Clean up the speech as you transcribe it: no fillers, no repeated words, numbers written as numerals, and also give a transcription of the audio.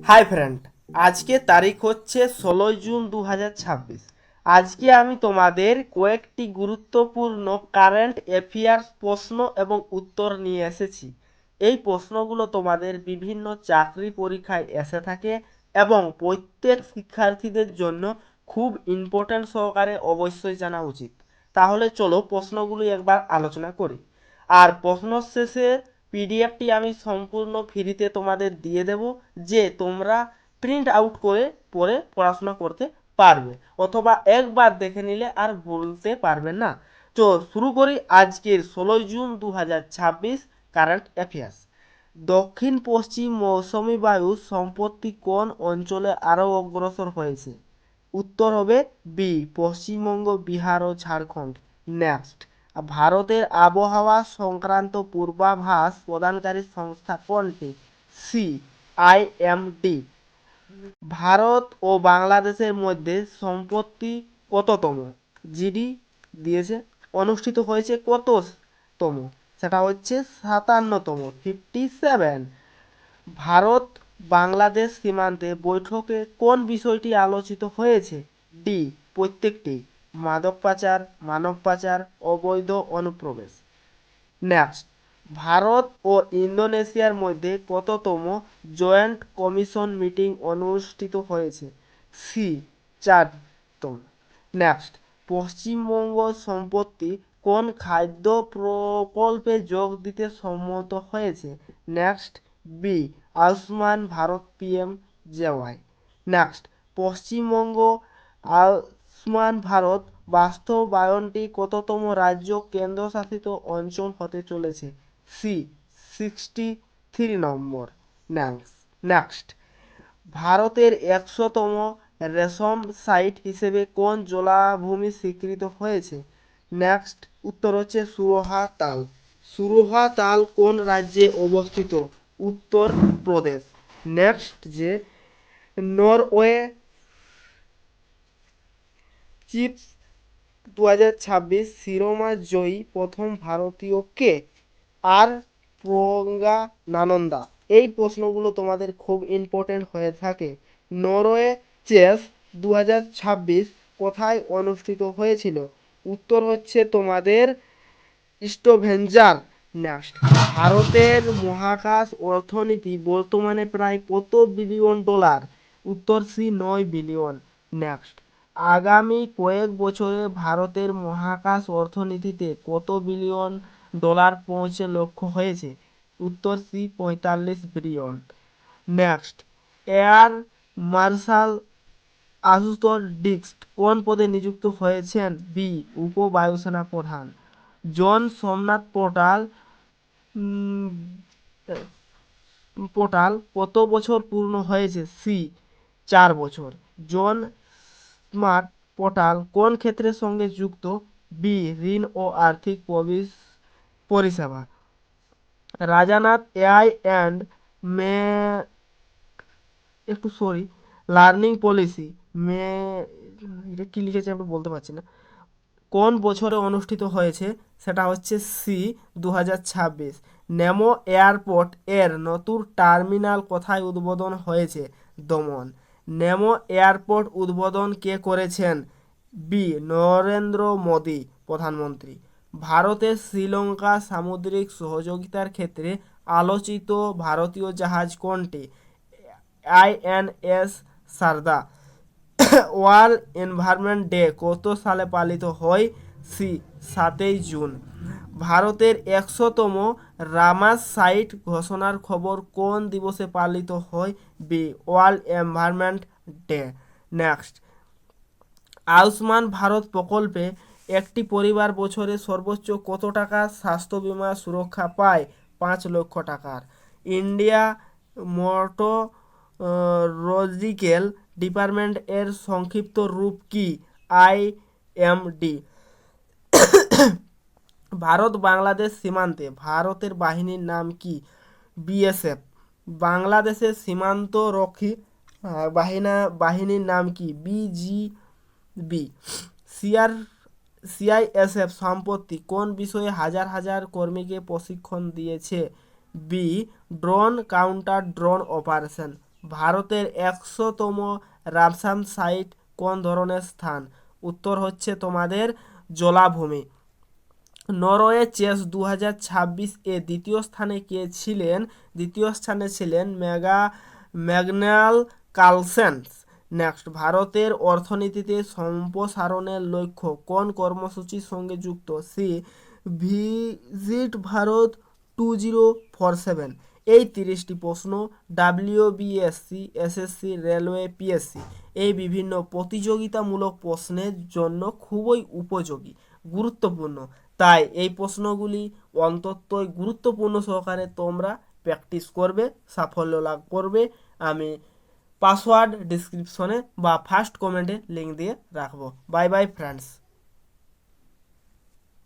Hi friend, আজকে তারিখ হচ্ছে 16 জুন 2026। আজকে আমি তোমাদের কয়েকটি গুরুত্বপূর্ণ কারেন্ট অ্যাফেয়ার্স প্রশ্ন এবং উত্তর নিয়ে এসেছি। এই প্রশ্নগুলো তোমাদের বিভিন্ন চাকরি পরীক্ষায় এসে থাকে এবং প্রত্যেক শিক্ষার্থীদের জন্য খুব ইম্পর্ট্যান্ট সহকারে অবশ্যই জানা উচিত। তাহলে চলো প্রশ্নগুলি একবার আলোচনা করি। আর প্রশ্ন শেষে পিডিএফটি আমি সম্পূর্ণ ফ্রিতে তোমাদের দিয়ে দেব, যে তোমরা প্রিন্ট আউট করে পরে পড়াশোনা করতে পারবে, অথবা একবার দেখে নিলে আর বলতে পারবে না। তো শুরু করি আজকের 16 জুন 2026 কারেন্ট অ্যাফেয়ার্স। দক্ষিণ পশ্চিম মৌসুমী বায়ু সম্প্রতি কোন অঞ্চলে আরও অগ্রসর হয়েছে? উত্তর হবে বি, পশ্চিমবঙ্গ, বিহার ও ঝাড়খণ্ড। নেক্সট, ভারতের আবহাওয়া সংক্রান্ত পূর্বাভাস প্রদানকারী সংস্থা কোনটি? C, IMD. ভারত ও বাংলাদেশের মধ্যে সম্প্রতি কততম জিডি দিয়েছে, অনুষ্ঠিত হয়েছে কততম? সেটা হচ্ছে 57তম, 57। ভারত বাংলাদেশ সীমান্তে বৈঠকে কোন বিষয়টি আলোচিত হয়েছে? ডি, প্রত্যেকটি। মাদক পাচার, মানব পাচার, অবৈধ অনুপ্রবেশ। নেক্সট, ভারত ও ইন্দোনেশিয়ার মধ্যে কততম জয়েন্ট কমিশন মিটিং অনুষ্ঠিত হয়েছে? সি, 4তম। নেক্সট, পশ্চিমবঙ্গ সম্প্রতি কোন খাদ্য প্রকল্পে যোগ দিতে সম্মত হয়েছে? Next, B, Ayushman Bharat PM JAY. Next, Paschimbanga Ayushman Bharat বাস্তবায়নটি কততম রাজ্য কেন্দ্রশাসিত অঞ্চল হতে চলেছে? সি, 63 নম্বর। নেক্সট, ভারতের 100তম রেশম সাইট হিসেবে কোন জলাভূমি স্বীকৃত হয়েছে? নেক্সট, উত্তর হচ্ছে সুরহা তাল। সুরহা তাল কোন রাজ্যে অবস্থিত? উত্তর প্রদেশ। নেক্সট, যে নরওয়ে চিপস 2026 শিরোমা জয়ী প্রথম ভারতীয় কে? আর প্রজ্ঞানানন্দা। এই প্রশ্নগুলো তোমাদের খুব ইম্পর্টেন্ট হয়ে থাকে। নরওয়ে চেস 2026 কোথায় অনুষ্ঠিত হয়েছিল? উত্তর হচ্ছে তোমাদের স্টোভেঞ্জার। নেক্সট, ভারতের মহাকাশ অর্থনীতি বর্তমানে প্রায় কত বিলিয়ন ডলার? উত্তর সি, 9 বিলিয়ন। নেক্সট, আগামী কয়েক বছরে ভারতের মহাকাশ অর্থনীতিতে কত বিলিয়ন ডলার পৌঁছে লক্ষ্য হয়েছে? উত্তর C, 45 billion. Next, air marshal Ashutosh Dixit কোন পদে নিযুক্ত হয়েছেন? বি, উপ বায়ুসেনা প্রধান। জন সোমনাথ পোর্টাল কত বছর পূর্ণ হয়েছে? সি, 4 বছর। জন স্মার্ট পোর্টাল কোন ক্ষেত্রের সঙ্গে যুক্ত? বি, ঋণ ও আর্থিক পরিষেবা। রাজানাথ এআই অ্যান্ড মে একটু সরি লার্নিং পলিসি মে এটা কি লিখেছে আমি বলতে পারছি না, কোন বছরে অনুষ্ঠিত হয়েছে? সেটা হচ্ছে সি, 2026। নেমো এয়ারপোর্ট এর নতুন টার্মিনাল কোথায় উদ্বোধন হয়েছে? দমন। নেমো এয়ারপোর্ট উদ্বোধন কে করেছেন? বি, নরেন্দ্র মোদী প্রধানমন্ত্রী। ভারতের শ্রীলঙ্কা সামুদ্রিক সহযোগিতার ক্ষেত্রে আলোচিত ভারতীয় জাহাজ কোনটি? INS Sharda. World environment day কত সালে পালিত হয়? C, 7 June. ভারতের 100তম রামার সাইট ঘোষণার খবর কোন দিবসে পালিত হয়? B, world environment day. Next, Ayushman Bharat প্রকল্পে একটি পরিবার বছরে সর্বোচ্চ কত টাকা স্বাস্থ্য বীমা সুরক্ষা পায়? 5 লক্ষ টাকার। ইন্ডিয়া মোটরোলজিক্যাল ডিপার্টমেন্ট এর সংক্ষিপ্ত রূপ কি? আইএমডি। ভারত বাংলাদেশ সীমান্তে ভারতের বাহিনীর নাম কি? বিএসএফ। বাংলাদেশের সীমান্তরক্ষী বাহিনীর নাম কি? বিজিবি। সিআর সিআইএসএফ সম্প্রতি কোন বিষয়ে হাজার হাজার কর্মীকে প্রশিক্ষণ দিয়েছে? B, drone counter drone operation. ভারতের 100তম রামসার সাইট কোন ধরনের স্থান? উত্তর হচ্ছে তোমাদের জলাভূমি। নরওয়ে চেস 2026 এ দ্বিতীয় স্থানে কে ছিলেন? দ্বিতীয় স্থানে ছিলেন ম্যাগনাল কার্লসেন। নেক্সট, ভারতের অর্থনীতিতে সম্প্রসারণের লক্ষ্য কোন কর্মসূচির সঙ্গে যুক্ত? সি, ভিজিট ভারত 2047। এই 30টি প্রশ্ন ডাব্লিউবিএসসি, এসএসসি, রেলওয়ে, পিএসসি এই বিভিন্ন প্রতিযোগিতামূলক প্রশ্নের জন্য খুবই উপযোগী, গুরুত্বপূর্ণ। তাই এই প্রশ্নগুলি অন্ততই গুরুত্বপূর্ণ সহকারে তোমরা প্র্যাকটিস করবে, সাফল্য লাভ করবে। আমি পাসওয়ার্ড ডিসক্রিপশনে বা ফার্স্ট কমেন্টে লিঙ্ক দিয়ে রাখবো। Bye bye friends.